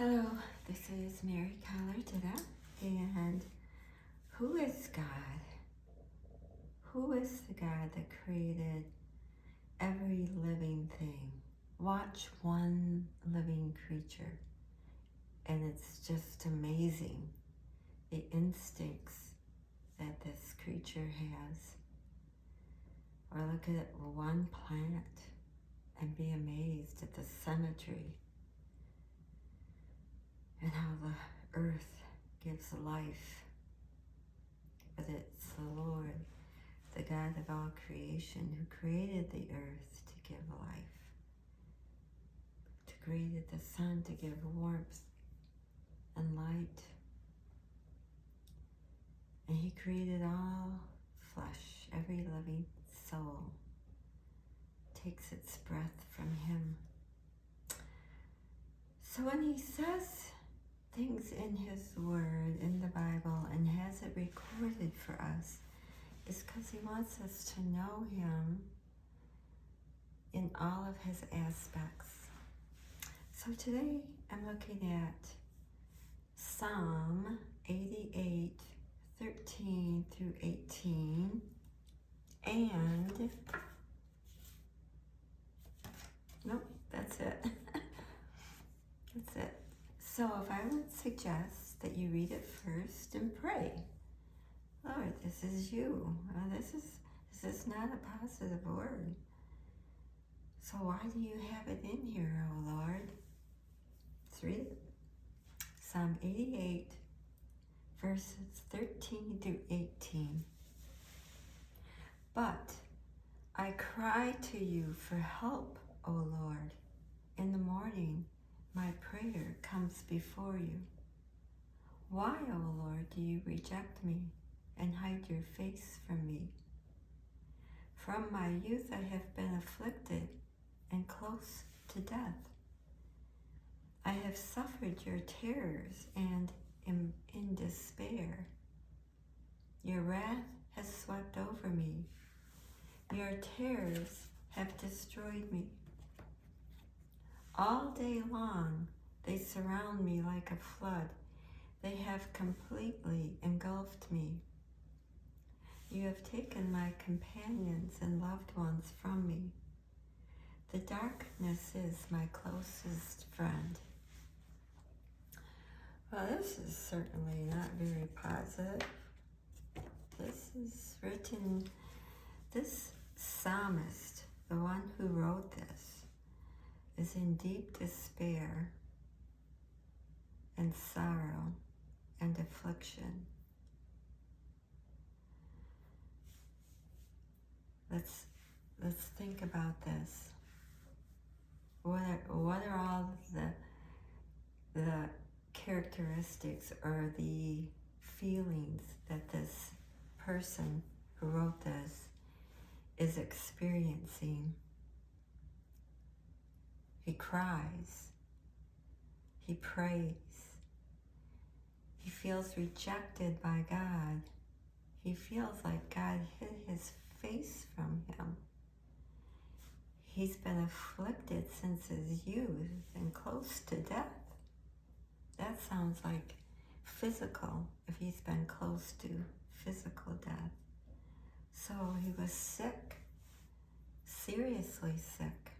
Hello, this is Mary Collar, and who is God? Who is the God that created every living thing? Watch one living creature, and it's just amazing the instincts that this creature has. Or look at one plant and be amazed at the symmetry and how the earth gives life. But it's the Lord, the God of all creation, who created the earth to give life, who created the sun to give warmth and light. And he created all flesh, every living soul takes its breath from him. So when he says things in his word, in the Bible, and has it recorded for us, is because he wants us to know him in all of his aspects. So today I'm looking at Psalm 88, 13 through 18, and nope, that's it. That's it. So if I would suggest that you read it first and pray. Lord, this is you. This is not a positive word. So why do you have it in here, oh Lord? Let's read it. Psalm 88, verses 13 through 18. But I cry to you for help, O Lord. In the morning, my prayer comes before you. Why, O Lord, do you reject me and hide your face from me? From my youth I have been afflicted and close to death. I have suffered your terrors and am in despair. Your wrath has swept over me. Your terrors have destroyed me. All day long they surround me like a flood. They have completely engulfed me. You have taken my companions and loved ones from me. The darkness is my closest friend. Well, this is certainly not very positive. This is written, this psalmist, the one who wrote this, is in deep despair and sorrow and affliction. Let's think about this. What are all the characteristics or the feelings that this person who wrote this is experiencing? He cries. He prays. He feels rejected by God. He feels like God hid his face from him. He's been afflicted since his youth and close to death. That sounds like physical, if he's been close to physical death. So he was sick, seriously sick.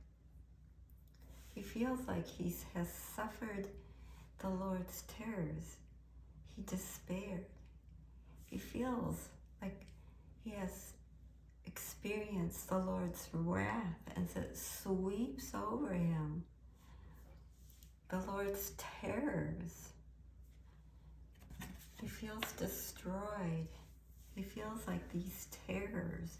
He feels like he has suffered the Lord's terrors. He despaired. He feels like he has experienced the Lord's wrath as it sweeps over him. The Lord's terrors. He feels destroyed. He feels like these terrors,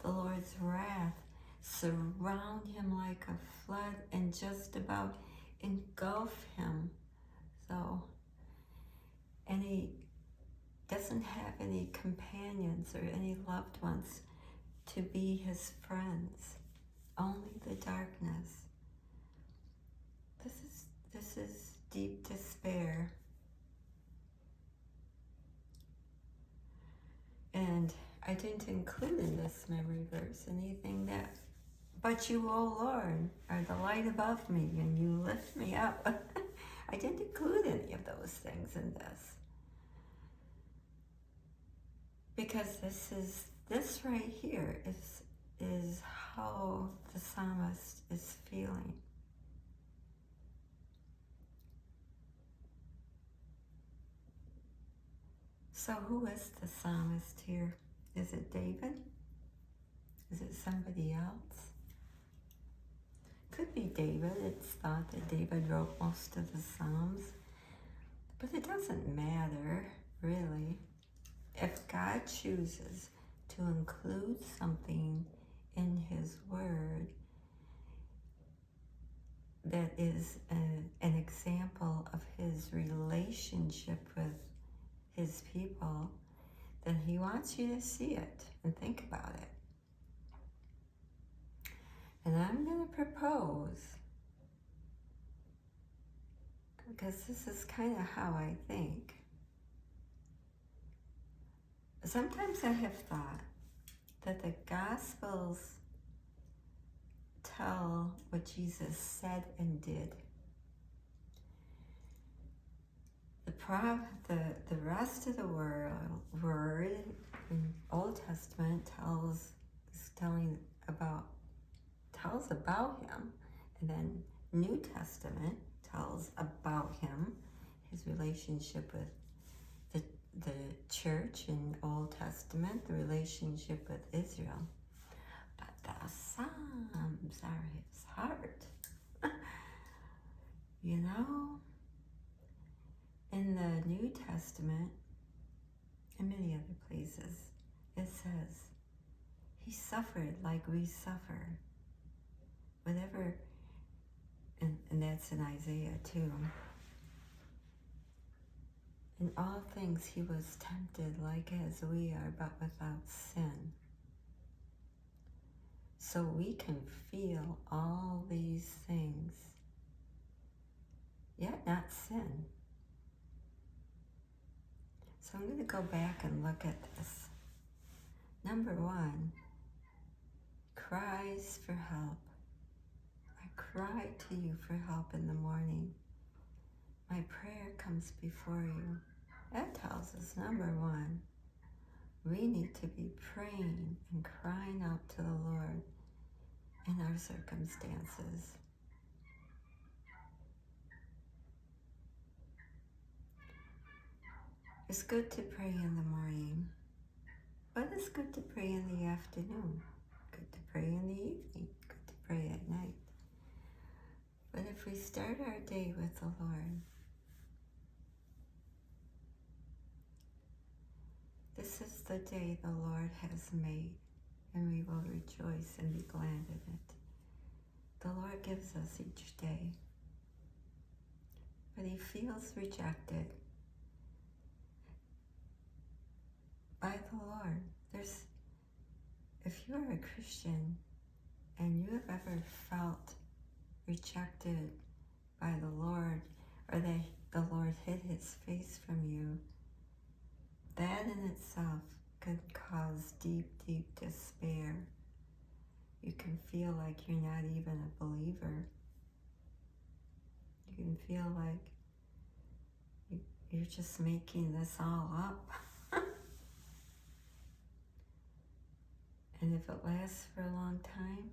the Lord's wrath, surround him like a flood and just about engulf him. So, and he doesn't have any companions or any loved ones to be his friends, only the darkness. This is deep despair. And I didn't include in this memory verse anything that, but you, O Lord, are the light above me, and you lift me up. I didn't include any of those things in this. Because this right here is how the psalmist is feeling. So who is the psalmist here? Is it David? Is it somebody else? Could be David. It's thought that David wrote most of the Psalms. But it doesn't matter, really. If God chooses to include something in His Word that is an example of His relationship with His people, then He wants you to see it and think about it. And I'm going to propose, because this is kind of how I think. Sometimes I have thought that the Gospels tell what Jesus said and did. The rest of the word in Old Testament tells about him, and then New Testament tells about him, his relationship with the church in Old Testament, the relationship with Israel. But the Psalms are his heart. You know? In the New Testament, and many other places, it says, He suffered like we suffer. Whatever, and that's in Isaiah too. In all things He was tempted like as we are, but without sin. So we can feel all these things, yet not sin. So I'm going to go back and look at this. Number 1, cries for help. I cry to you for help in the morning. My prayer comes before you. That tells us, number 1, we need to be praying and crying out to the Lord in our circumstances. It's good to pray in the morning, but it's good to pray in the afternoon, good to pray in the evening, good to pray at night. But if we start our day with the Lord, this is the day the Lord has made, and we will rejoice and be glad in it. The Lord gives us each day, but He feels rejected by the Lord. If you are a Christian and you have ever felt rejected by the Lord, or that the Lord hid His face from you, that in itself could cause deep, deep despair. You can feel like you're not even a believer. You can feel like you're just making this all up. And if it lasts for a long time,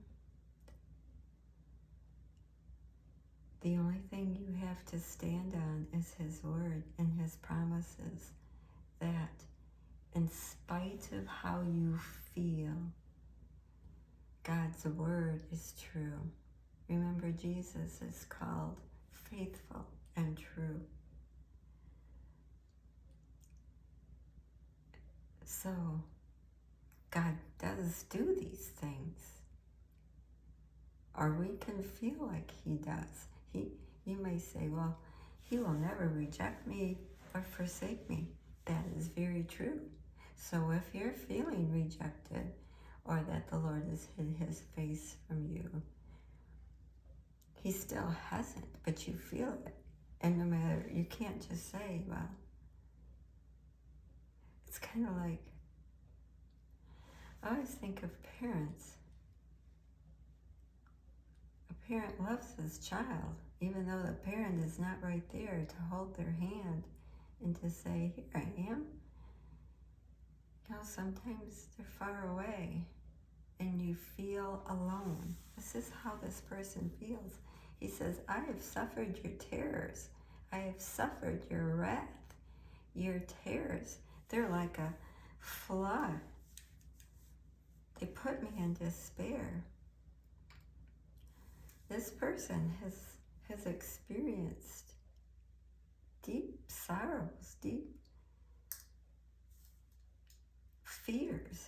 the only thing you have to stand on is His Word and His promises, that in spite of how you feel, God's Word is true. Remember, Jesus is called faithful and true. So, God does do these things. Or we can feel like He does. You may say, well, He will never reject me or forsake me. That is very true. So if you're feeling rejected, or that the Lord has hid His face from you, He still hasn't, but you feel it. And no matter, you can't just say, well, it's kind of like, I always think of parents. A parent loves his child, even though the parent is not right there to hold their hand and to say, here I am. You know, sometimes they're far away and you feel alone. This is how this person feels. He says, I have suffered your terrors. I have suffered your wrath. Your terrors, they're like a flood. They put me in despair. This person has experienced deep sorrows, deep fears.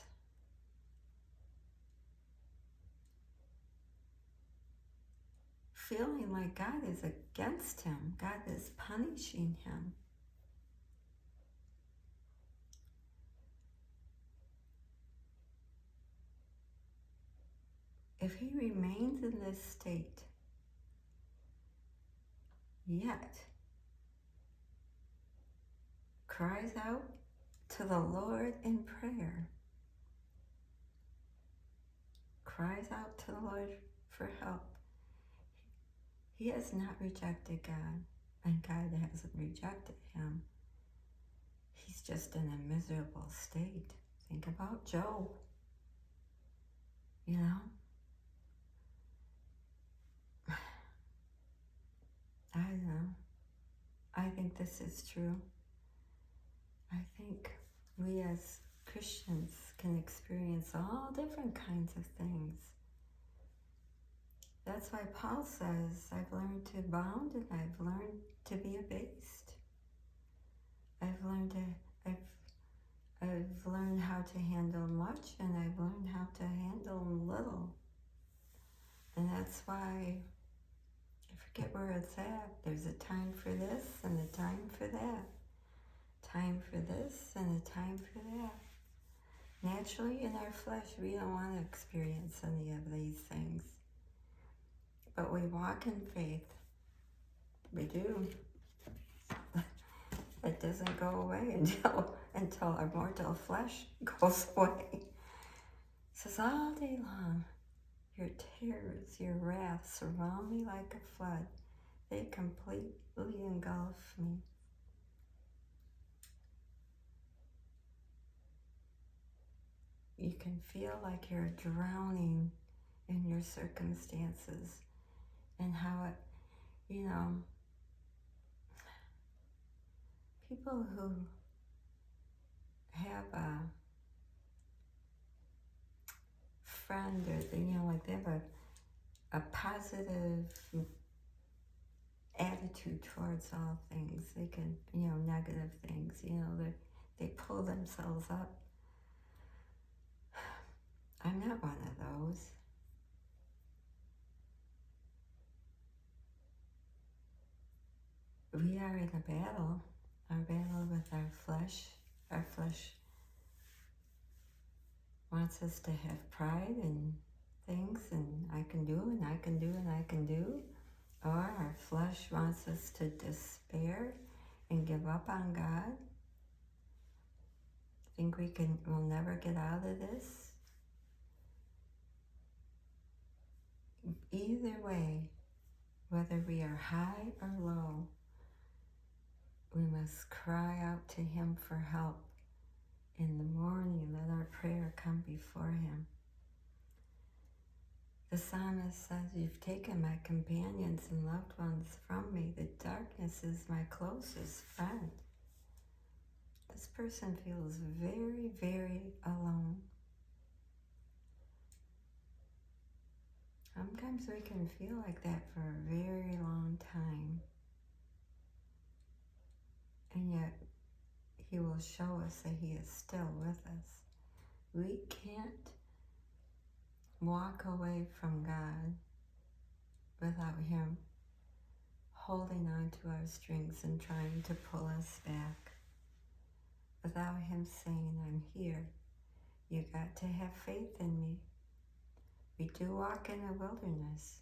Feeling like God is against him. God is punishing him. If he remains in this state, yet cries out to the Lord in prayer, cries out to the Lord for help, he has not rejected God, and God hasn't rejected him. He's just in a miserable state. Think about Job. You know? I don't know. I think this is true. I think we as Christians can experience all different kinds of things. That's why Paul says, I've learned to abound and I've learned to be abased. I've learned how to handle much, and I've learned how to handle little. And that's why, I forget where it's at, there's a time for this and a time for that. Time for this and a time for that. Naturally, in our flesh, we don't want to experience any of these things. But we walk in faith. We do. It doesn't go away until our mortal flesh goes away. It says all day long, your terrors, your wrath surround me like a flood. They completely engulf me. You can feel like you're drowning in your circumstances and how it, you know, people who have a friend or, you know, like they have a positive attitude towards all things. They can, you know, negative things, you know, they pull themselves up. I'm not one of those. We are in a battle with our flesh. Our flesh wants us to have pride and things, and I can do, and I can do, and I can do. Or our flesh wants us to despair and give up on God. Think we'll never get out of this. Either way, whether we are high or low, we must cry out to him for help in the morning. Let our prayer come before him. The psalmist says, you've taken my companions and loved ones from me. The darkness is my closest friend. This person feels very, very alone. Sometimes we can feel like that for a very long time. And yet, he will show us that he is still with us. We can't walk away from God without him holding on to our strings and trying to pull us back. Without him saying, I'm here. You got to have faith in me. We do walk in a wilderness.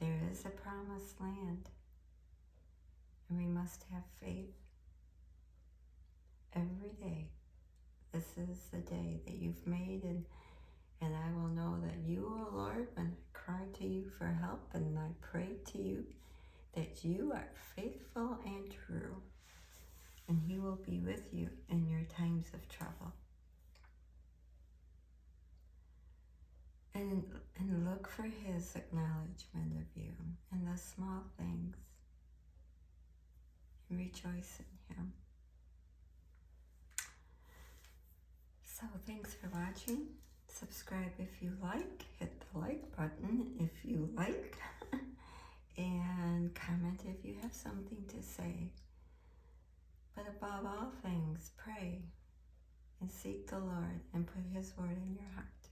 There is a promised land, and we must have faith every day. This is the day that you've made, And I will know that you, O Lord, when I cry to you for help and I pray to you, that you are faithful and true, and he will be with you in your times of trouble. And look for his acknowledgement of you in the small things. And rejoice in him. So thanks for watching. Subscribe if you like. Hit the like button if you like. And comment if you have something to say. But above all things, pray and seek the Lord and put his word in your heart.